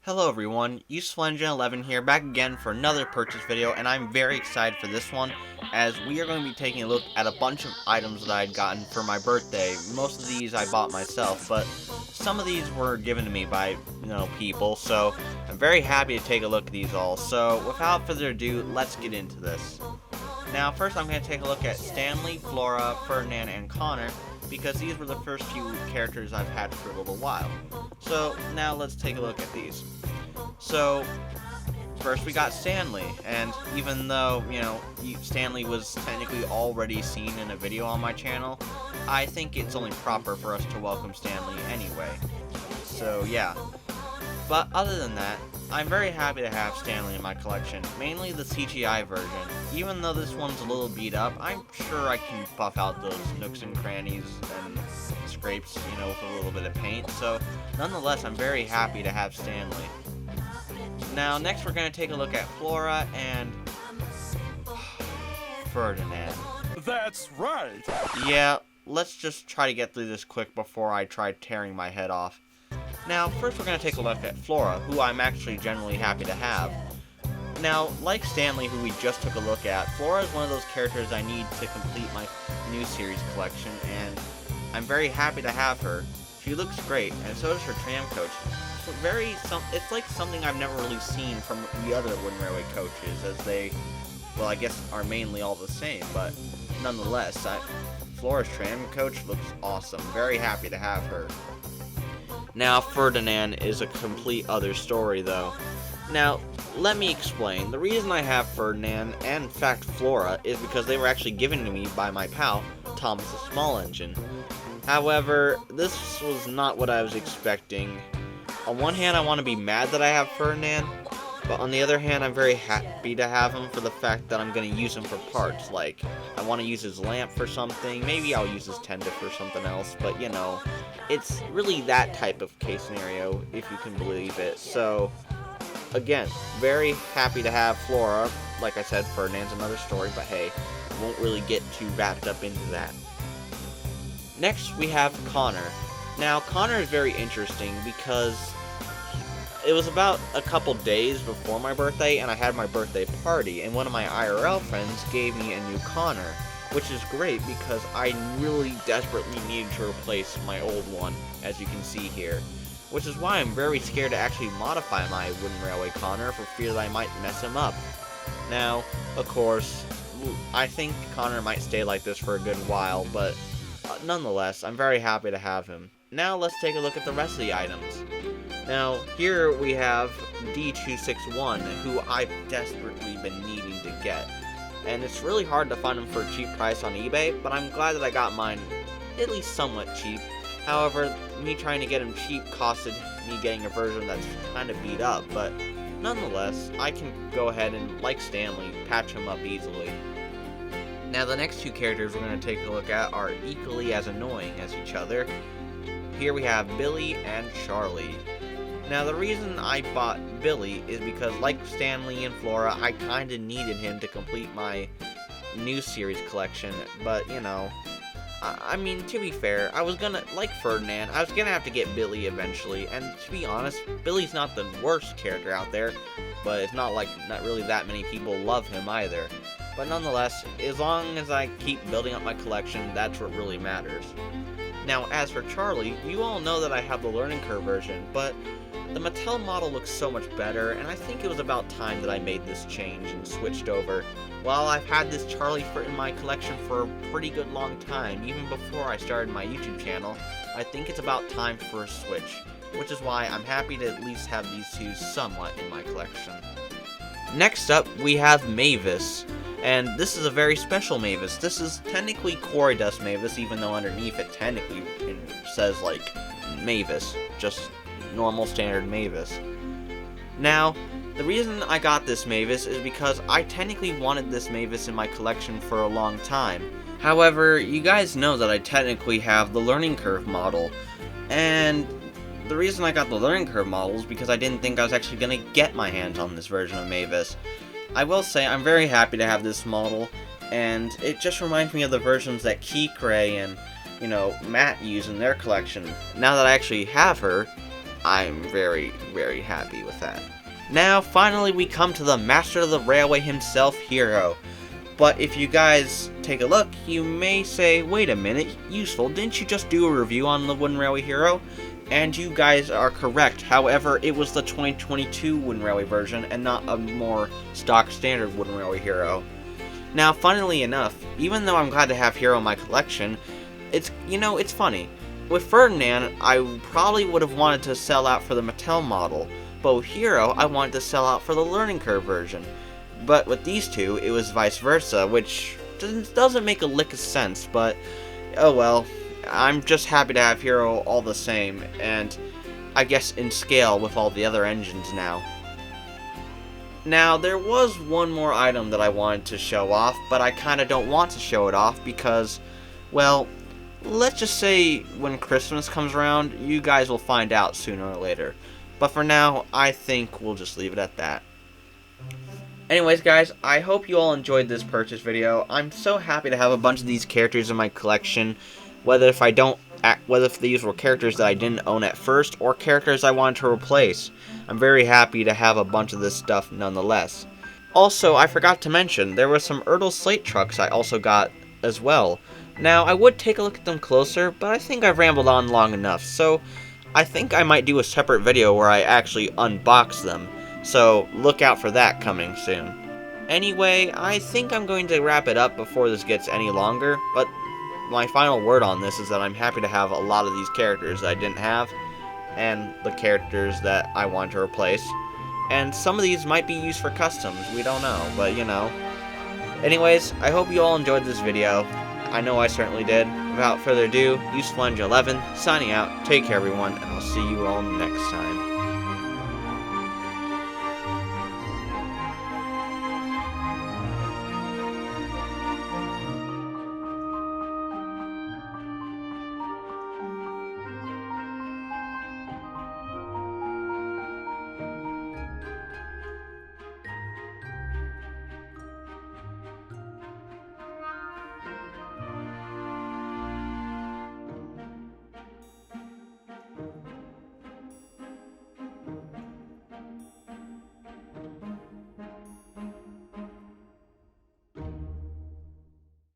Hello everyone, UsefulEngine11 here, back again for another purchase video, and I'm very excited for this one, as we are going to be taking a look at a bunch of items that I had gotten for my birthday. Most of these I bought myself, but some of these were given to me by, people, so I'm very happy to take a look at these all. So, without further ado, let's get into this. Now, first I'm going to take a look at Stanley, Flora, Ferdinand, and Connor, because these were the first few characters I've had for a little while. So, now let's take a look at these. So, first we got Stanley, and even though, Stanley was technically already seen in a video on my channel, I think it's only proper for us to welcome Stanley anyway. So, yeah. But other than that, I'm very happy to have Stanley in my collection, mainly the CGI version. Even though this one's a little beat up, I'm sure I can buff out those nooks and crannies and scrapes, with a little bit of paint. So, nonetheless, I'm very happy to have Stanley. Now, next we're going to take a look at Flora and Ferdinand. That's right! Yeah, let's just try to get through this quick before I try tearing my head off. Now, first we're going to take a look at Flora, who I'm actually generally happy to have. Now, like Stanley, who we just took a look at, Flora is one of those characters I need to complete my new series collection, and I'm very happy to have her. She looks great, and so does her tram coach. It's like something I've never really seen from the other Wooden Railway coaches, as they, well, I guess are mainly all the same, but nonetheless, Flora's tram coach looks awesome. Very happy to have her. Now, Ferdinand is a complete other story, though. Now, let me explain. The reason I have Ferdinand, and in fact Flora, is because they were actually given to me by my pal, Thomas the Small Engine. However, this was not what I was expecting. On one hand, I want to be mad that I have Ferdinand, but on the other hand, I'm very happy to have him for the fact that I'm going to use him for parts. Like, I want to use his lamp for something, maybe I'll use his tender for something else, but it's really that type of case scenario, if you can believe it. So, again, very happy to have Flora. Like I said, Ferdinand's another story, but hey, I won't really get too wrapped up into that. Next, we have Connor. Now, Connor is very interesting because it was about a couple days before my birthday, and I had my birthday party, and one of my IRL friends gave me a new Connor, which is great because I really desperately needed to replace my old one, as you can see here. Which is why I'm very scared to actually modify my Wooden Railway Connor for fear that I might mess him up. Now, of course, I think Connor might stay like this for a good while, but nonetheless, I'm very happy to have him. Now let's take a look at the rest of the items. Now, here we have D261, who I've desperately been needing to get. And it's really hard to find him for a cheap price on eBay, but I'm glad that I got mine at least somewhat cheap. However, me trying to get him cheap costed me getting a version that's kind of beat up, but nonetheless, I can go ahead and, like Stanley, patch him up easily. Now, the next two characters we're going to take a look at are equally as annoying as each other. Here we have Billy and Charlie. Now, the reason I bought Billy is because, like Stanley and Flora, I kind of needed him to complete my new series collection, but, I mean, to be fair, I was gonna, like Ferdinand, I was gonna have to get Billy eventually, and to be honest, Billy's not the worst character out there, but it's not really that many people love him either. But nonetheless, as long as I keep building up my collection, that's what really matters. Now, as for Charlie, you all know that I have the Learning Curve version, but the Mattel model looks so much better, and I think it was about time that I made this change and switched over. Well, I've had this Charlie in my collection for a pretty good long time, even before I started my YouTube channel. I think it's about time for a switch, which is why I'm happy to at least have these two somewhat in my collection. Next up, we have Mavis, and this is a very special Mavis. This is technically Quarry Dust Mavis, even though underneath it technically it says, like, Mavis, just normal standard Mavis. Now, the reason I got this Mavis is because I technically wanted this Mavis in my collection for a long time. However, you guys know that I technically have the Learning Curve model, and the reason I got the Learning Curve model is because I didn't think I was actually going to get my hands on this version of Mavis. I will say I'm very happy to have this model, and it just reminds me of the versions that Kikray and, Matt use in their collection. Now that I actually have her, I'm very, very happy with that. Now, finally, we come to the master of the railway himself, Hero. But if you guys take a look, you may say, wait a minute, Useful, didn't you just do a review on the Wooden Railway Hero? And you guys are correct. However, it was the 2022 Wooden Railway version and not a more stock standard Wooden Railway Hero. Now, funnily enough, even though I'm glad to have Hero in my collection, it's funny. With Ferdinand, I probably would have wanted to sell out for the Mattel model, but with Hero, I wanted to sell out for the Learning Curve version. But with these two, it was vice versa, which doesn't make a lick of sense, but oh well. I'm just happy to have Hero all the same, and I guess in scale with all the other engines now. Now, there was one more item that I wanted to show off, but I kinda don't want to show it off because, well, let's just say when Christmas comes around, you guys will find out sooner or later. But for now, I think we'll just leave it at that. Anyways, guys, I hope you all enjoyed this purchase video. I'm so happy to have a bunch of these characters in my collection, whether if these were characters that I didn't own at first, or characters I wanted to replace. I'm very happy to have a bunch of this stuff nonetheless. Also, I forgot to mention, there were some Ertl Slate trucks I also got as well. Now, I would take a look at them closer, but I think I've rambled on long enough, so I think I might do a separate video where I actually unbox them. So, look out for that coming soon. Anyway, I think I'm going to wrap it up before this gets any longer, but my final word on this is that I'm happy to have a lot of these characters that I didn't have, and the characters that I want to replace. And some of these might be used for customs, we don't know, but you know. Anyways, I hope you all enjoyed this video. I know I certainly did. Without further ado, Useful 11, signing out, take care everyone, and I'll see you all next time.